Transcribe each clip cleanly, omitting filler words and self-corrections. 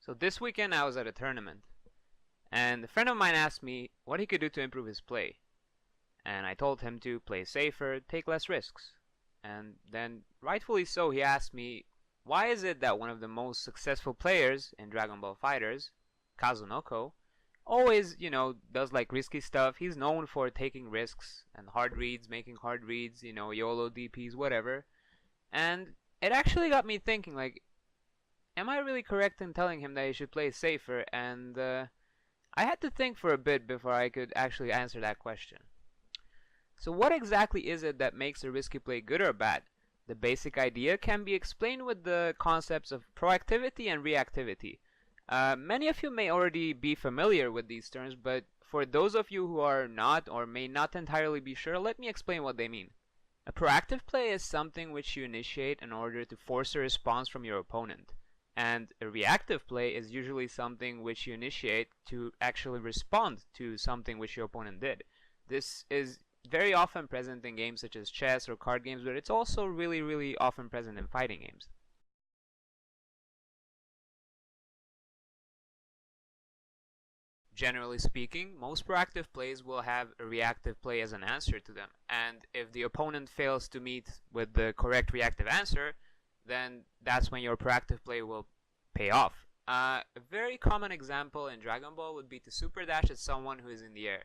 So this weekend I was at a tournament, and a friend of mine asked me what he could do to improve his play. And I told him to play safer, take less risks. And then, rightfully so, he asked me, why is it that one of the most successful players in Dragon Ball FighterZ, Kazunoko, always, does like risky stuff. He's known for taking risks and hard reads, making hard reads, YOLO DPs, whatever. And it actually got me thinking, like, am I really correct in telling him that he should play safer? And I had to think for a bit before I could actually answer that question. So what exactly is it that makes a risky play good or bad? The basic idea can be explained with the concepts of proactivity and reactivity. Many of you may already be familiar with these terms, but for those of you who are not or may not entirely be sure, let me explain what they mean. A proactive play is something which you initiate in order to force a response from your opponent. And a reactive play is usually something which you initiate to actually respond to something which your opponent did. This is very often present in games such as chess or card games, but it's also really often present in fighting games. Generally speaking, most proactive plays will have a reactive play as an answer to them, and if the opponent fails to meet with the correct reactive answer, then that's when your proactive play will pay off. A very common example in Dragon Ball would be to super dash at someone who is in the air.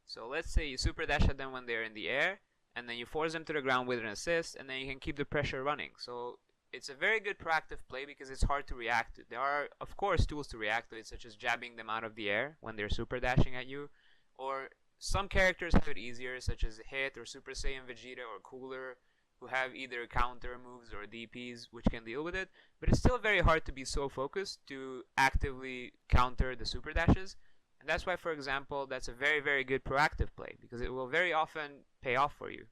So let's say you super dash at them when they're in the air, and then you force them to the ground with an assist, and then you can keep the pressure running. So it's a very good proactive play because it's hard to react to. There are, of course, tools to react to it, such as jabbing them out of the air when they're super dashing at you, or some characters have it easier, such as Hit or Super Saiyan Vegeta or Cooler, who have either counter moves or DPs which can deal with it, but it's still very hard to be so focused to actively counter the super dashes. And that's why, for example, that's a very good proactive play, because it will very often pay off for you.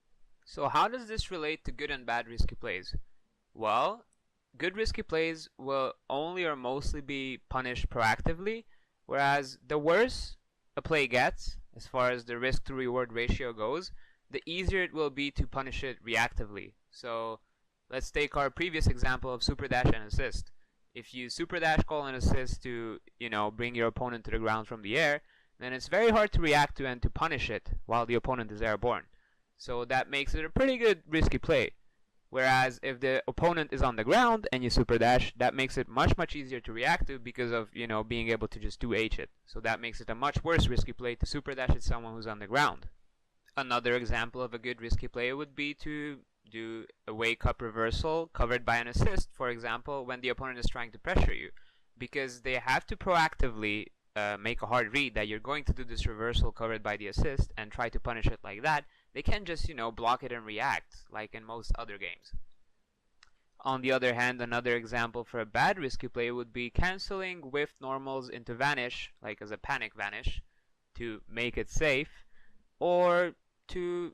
So how does this relate to good and bad risky plays? Well, good risky plays will only or mostly be punished proactively, whereas the worse a play gets, as far as the risk to reward ratio goes, the easier it will be to punish it reactively. So let's take our previous example of super dash and assist. If you super dash call an assist to, bring your opponent to the ground from the air, then it's very hard to react to and to punish it while the opponent is airborne. So that makes it a pretty good risky play. Whereas if the opponent is on the ground and you super dash, that makes it much easier to react to because of, being able to just 2H it. So that makes it a much worse risky play to super dash at someone who's on the ground. Another example of a good risky play would be to do a wake up reversal covered by an assist, for example, when the opponent is trying to pressure you, because they have to proactively make a hard read that you're going to do this reversal covered by the assist and try to punish it like that. They can't just, block it and react like in most other games. On the other hand, another example for a bad risky play would be canceling whiff normals into vanish, like as a panic vanish, to make it safe, or to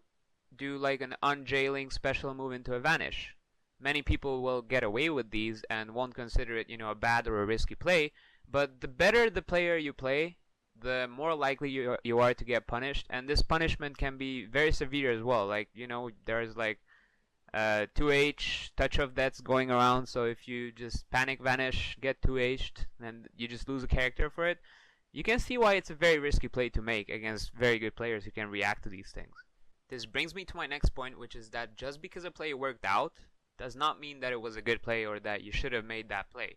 do like an unjailing special move into a vanish. Many people will get away with these and won't consider it, a bad or a risky play, but the better the player you play, the more likely you are to get punished, and this punishment can be very severe as well. Like, there's like 2H touch of deaths going around, so if you just panic vanish, get 2H'd, then you just lose a character for it. You can see why it's a very risky play to make against very good players who can react to these things. This brings me to my next point, which is that just because a play worked out does not mean that it was a good play or that you should have made that play.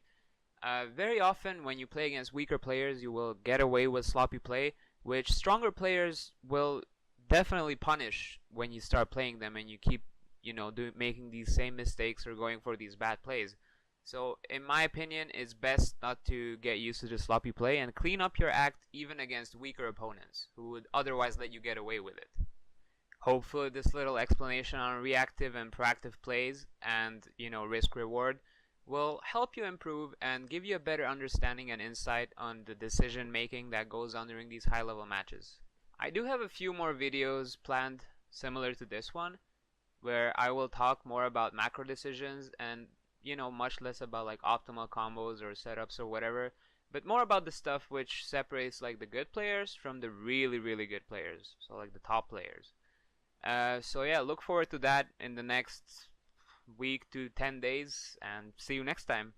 Very often when you play against weaker players, you will get away with sloppy play, which stronger players will definitely punish when you start playing them and you keep, making these same mistakes or going for these bad plays. So in my opinion, it's best not to get used to the sloppy play and clean up your act even against weaker opponents who would otherwise let you get away with it. Hopefully this little explanation on reactive and proactive plays and, risk reward will help you improve and give you a better understanding and insight on the decision making that goes on during these high level matches. I do have a few more videos planned similar to this one where I will talk more about macro decisions and much less about like optimal combos or setups or whatever, but more about the stuff which separates like the good players from the really good players, so like the top players. So yeah, look forward to that in the next week to 10 days, and see you next time.